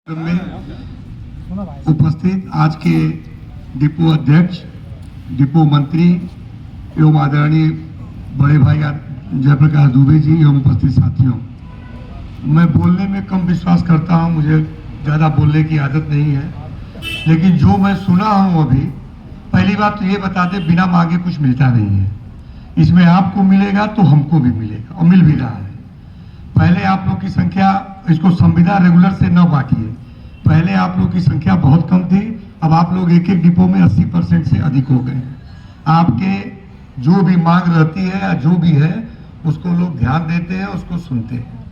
में उपस्थित आज के डिपो अध्यक्ष, डिपो मंत्री एवं आदरणीय बड़े भाई जयप्रकाश दुबे जी एवं उपस्थित साथियों, मैं बोलने में कम विश्वास करता हूं, मुझे ज़्यादा बोलने की आदत नहीं है, लेकिन जो मैं सुना हूं अभी, पहली बात तो ये बता दें, बिना मांगे कुछ मिलता नहीं है। इसमें आपको मिलेगा तो हमको भी मिलेगा और मिल भी रहा है। पहले आप लोग की संख्या, इसको संविदा रेगुलर से न बांटिए, पहले आप लोग की संख्या बहुत कम थी, अब आप लोग एक एक डिपो में 80% से अधिक हो गए हैं। आपके जो भी मांग रहती है या जो भी है उसको लोग ध्यान देते हैं, उसको सुनते हैं।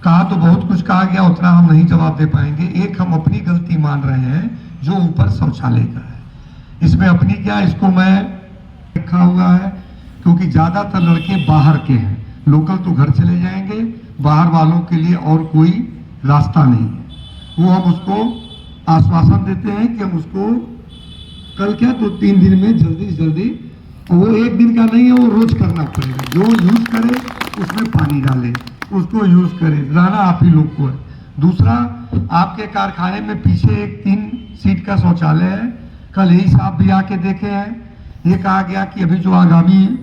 कहा तो बहुत कुछ कहा गया, उतना हम नहीं जवाब दे पाएंगे। एक हम अपनी गलती मान रहे हैं जो ऊपर शौचालय का है, इसमें अपनी क्या, इसको मैं रखा हुआ है क्योंकि ज्यादातर लड़के बाहर के हैं, लोकल तो घर चले जाएंगे, बाहर वालों के लिए और कोई रास्ता नहीं है। वो हम उसको आश्वासन देते हैं कि हम उसको कल क्या तो 3 दिन में जल्दी से जल्दी, वो एक दिन का नहीं है, वो रोज करना पड़ेगा। जो यूज करे उसमें पानी डाले, उसको यूज करे, रहना आप ही लोग को है। दूसरा, आपके कारखाने में पीछे एक 3 सीट का शौचालय है, कल यही साहब भी आके देखे हैं। ये कहा गया कि अभी जो आगामी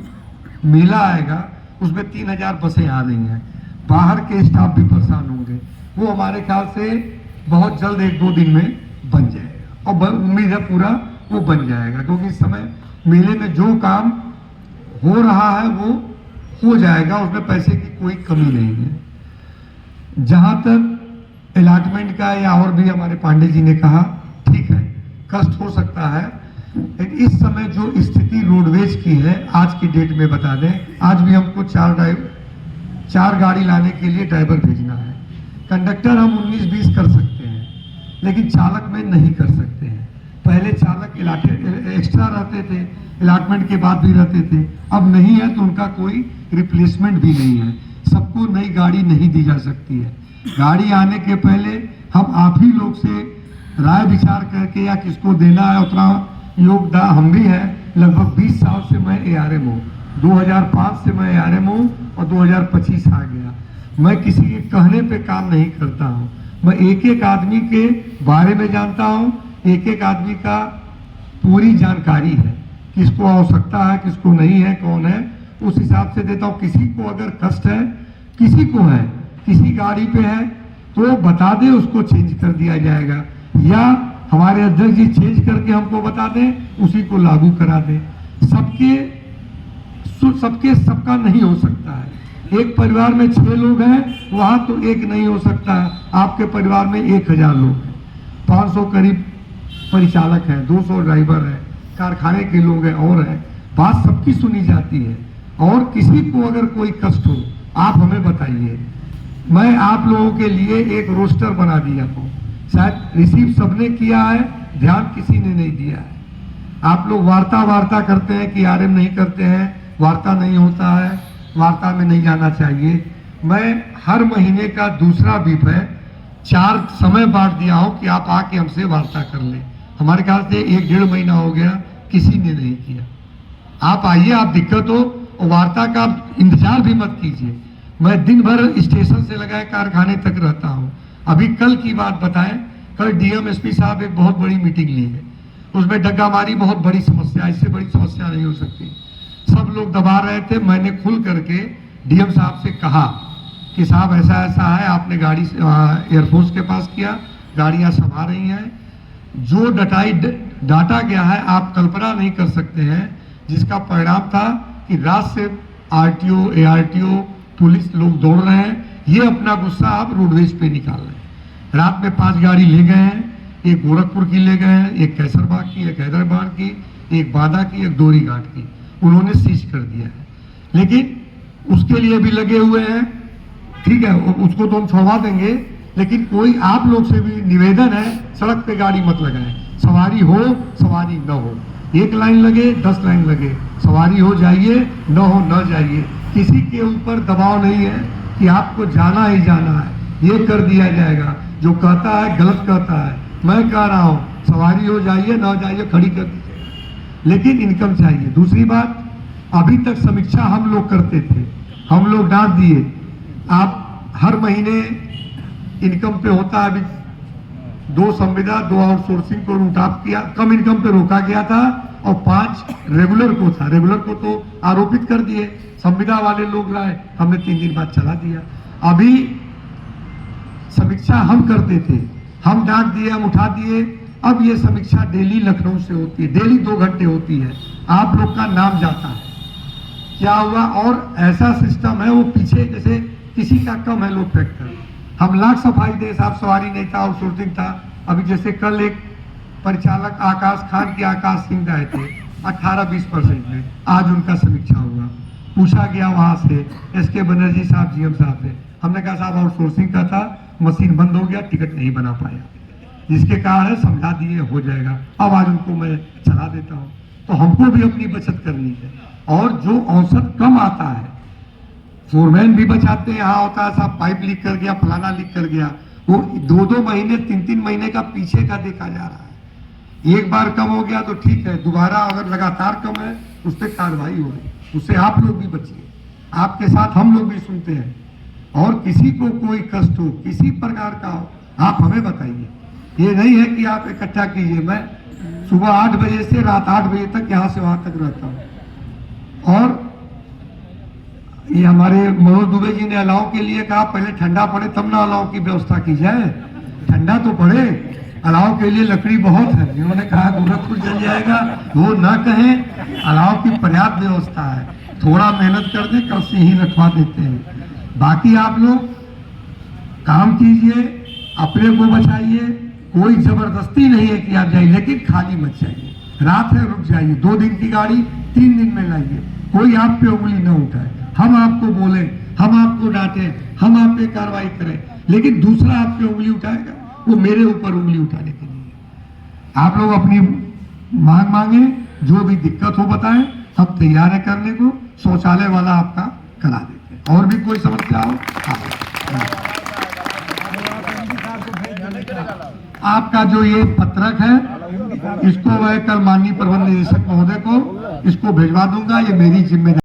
मेला आएगा उसमें 3000 बसें आ रही हैं, बाहर के स्टाफ भी परेशान होंगे। वो हमारे ख्याल से बहुत जल्द 1-2 दिन में बन जाएगा और उम्मीद है पूरा वो बन जाएगा, क्योंकि इस समय मेले में जो काम हो रहा है वो हो जाएगा, उसमें पैसे की कोई कमी नहीं है। जहां तक अलॉटमेंट का या और भी हमारे पांडे जी ने कहा, ठीक है कष्ट हो सकता है, लेकिन इस समय जो स्थिति रोडवेज की है आज की डेट में बता दें, आज भी हमको 4 गाड़ी लाने के लिए ड्राइवर भेजना है। कंडक्टर हम 19-20 कर सकते हैं, लेकिन चालक में नहीं कर सकते हैं। पहले चालक एक्स्ट्रा रहते थे, अलॉटमेंट के बाद भी रहते थे, अब नहीं है तो उनका कोई रिप्लेसमेंट भी नहीं है। सबको नई गाड़ी नहीं दी जा सकती है। गाड़ी आने के पहले हम आप ही लोग से राय विचार करके या किसको देना है उतना योगदान, हम भी हैं। लगभग 20 साल से मैं ARM हूँ, 2005 से मैं ARM हूँ और 2025 आ गया। मैं किसी के कहने पे काम नहीं करता हूँ, मैं एक एक आदमी के बारे में जानता हूँ, एक एक आदमी का पूरी जानकारी है, किसको आवश्यकता है किसको नहीं है, कौन है, उस हिसाब से देता हूँ। किसी को अगर कष्ट है, किसी को है, किसी गाड़ी पे है तो बता दे, उसको चेंज कर दिया जाएगा, या हमारे अध्यक्ष जी चेंज करके हमको बता दें, उसी को लागू करा दें। सबका नहीं हो सकता है। एक परिवार में 6 लोग हैं, वहां तो एक नहीं हो सकता है। आपके परिवार में 1000 लोग हैं, 500 करीब परिचालक हैं, 200 ड्राइवर हैं, कारखाने के लोग हैं और हैं, बात सबकी सुनी जाती है। और किसी को अगर कोई कष्ट हो आप हमें बताइए, मैं आप लोगों के लिए एक रोस्टर बना दिया हूँ, शायद रिसीव सबने किया है, ध्यान किसी ने नहीं दिया है। आप लोग वार्ता करते हैं कि ARM नहीं करते हैं, वार्ता नहीं होता है, वार्ता में नहीं जाना चाहिए। मैं हर महीने का दूसरा वीक है, 4 समय बांट दिया हूं कि आप आके हमसे वार्ता कर लें। हमारे ख्याल से 1-1.5 महीना हो गया, किसी ने नहीं किया। आप आइए, आप दिक्कत हो और वार्ता का इंतजार भी मत कीजिए। मैं दिन भर स्टेशन से लगाए कारखाने तक रहता हूँ। अभी कल की बात बताएं, कल DM SP साहब एक बहुत बड़ी मीटिंग ली है, उसमें डग्गामारी बहुत बड़ी समस्या, इससे बड़ी समस्या नहीं हो सकती। सब लोग दबा रहे थे, मैंने खुल करके DM साहब से कहा कि साहब ऐसा ऐसा है, आपने गाड़ी एयरफोर्स के पास किया, गाड़ियां सब आ रही हैं, जो डाटा गया है आप कल्पना नहीं कर सकते हैं, जिसका परिणाम था कि रात से RTO ARTO पुलिस लोग दौड़ रहे हैं। ये अपना गुस्सा आप रोडवेज पे निकाल रहे हैं। रात में 5 गाड़ी ले गए हैं, एक गोरखपुर की ले गए हैं, एक कैसरबाग की, एक हैदराबाद की, एक बादा की, एक दोरी घाट की, उन्होंने सीज कर दिया है। लेकिन उसके लिए भी लगे हुए हैं, ठीक है, उसको तो हम छोड़वा देंगे, लेकिन कोई आप लोग से भी निवेदन है, सड़क पे गाड़ी मत लगाएं। सवारी हो सवारी न हो, 1 लाइन लगे 10 लाइन लगे, सवारी हो जाइए, न हो न जाइए। किसी के ऊपर दबाव नहीं है कि आपको जाना ही जाना है, ये कर दिया जाएगा। जो कहता है गलत कहता है। मैं कह रहा हूँ सवारी हो जाइए, न जाइए, खड़ी कर दीजिए, लेकिन इनकम चाहिए। दूसरी बात, अभी तक समीक्षा हम लोग करते थे, हम लोग डांट दिए। आप हर महीने इनकम पे होता है, अभी 2 संविदा, 2 आउटसोर्सिंग को रूट ऑफ किया, कम इनकम पे रोका गया था, और 5 रेगुलर को था। रेगुलर को तो आरोपित कर दिए, संविदा वाले लोग लाए, हमने 3 दिन बाद चला दिया। अभी समीक्षा हम करते थे, हम डांट दिए, हम उठा दिए। अब ये समीक्षा डेली लखनऊ से होती है, डेली 2 घंटे होती है, आप लोग का नाम जाता है क्या हुआ। और ऐसा सिस्टम है, वो पीछे जैसे किसी का कम है लोग फैक्टर, हम लाख सफाई दे, साहब सवारी नहीं था, आउटसोर्सिंग था। अभी जैसे कल एक परिचालक आकाश खान की आकाश सिंह आए थे 18-20% में, आज उनका समीक्षा हुआ, पूछा गया वहां से एसके बनर्जी साहब जीएम साहब से, हमने कहा साहब आउटसोर्सिंग का था, मशीन बंद हो गया, टिकट नहीं बना पाया, जिसके कारण समझा दिए हो जाएगा। अब आज उनको मैं चला देता हूँ। तो हमको भी अपनी बचत करनी है, और जो औसत कम आता है, फोरमैन भी बचाते हैं, यहाँ होता है साहब पाइप लीक कर गया, फलाना लीक कर गया, वो 2-2 महीने 3-3 महीने का पीछे का देखा जा रहा है। एक बार कम हो गया तो ठीक है, दोबारा अगर लगातार कम है उस पर कार्रवाई हो रही, उससे आप लोग भी बचिए, आपके साथ हम लोग भी सुनते हैं। और किसी को कोई कष्ट हो, किसी प्रकार का हो, आप हमें बताइए। ये नहीं है कि आप इकट्ठा कीजिए। मैं सुबह 8 बजे से रात 8 बजे तक यहाँ से वहां तक रहता हूँ। और ये हमारे मनोज दुबे जी ने अलाव के लिए कहा पहले ठंडा पड़े तब ना अलाव की व्यवस्था की जाए, ठंडा तो पड़े, अलाव के लिए लकड़ी बहुत है। इन्होंने कहा गोरखपुर चल जाएगा, वो ना कहें, अलाव की पर्याप्त व्यवस्था है, थोड़ा मेहनत कर दे, कल से ही रखवा देते हैं। बाकी आप लोग काम कीजिए, अपने को बचाइए, कोई जबरदस्ती नहीं है कि आप जाइए, लेकिन खाली मत जाइए, रात है रुक जाइए, 2 दिन की गाड़ी 3 दिन में लाइए, कोई आप पे उंगली न उठाए, हम आपको बोले, हम आपको डांटे, हम आप पे कार्रवाई करें, लेकिन दूसरा आप पे उंगली उठाएगा, वो मेरे ऊपर उंगली उठाने के लिए। आप लोग अपनी मांग मांगे, जो भी दिक्कत हो बताएं, हम तैयार है करने को, शौचालय वाला आपका करा देते हैं। और भी कोई समस्या हो आपका जो ये पत्रक है, इसको मैं कल माननीय प्रबंध निदेशक महोदय को इसको भिजवा दूंगा, ये मेरी जिम्मेदारी।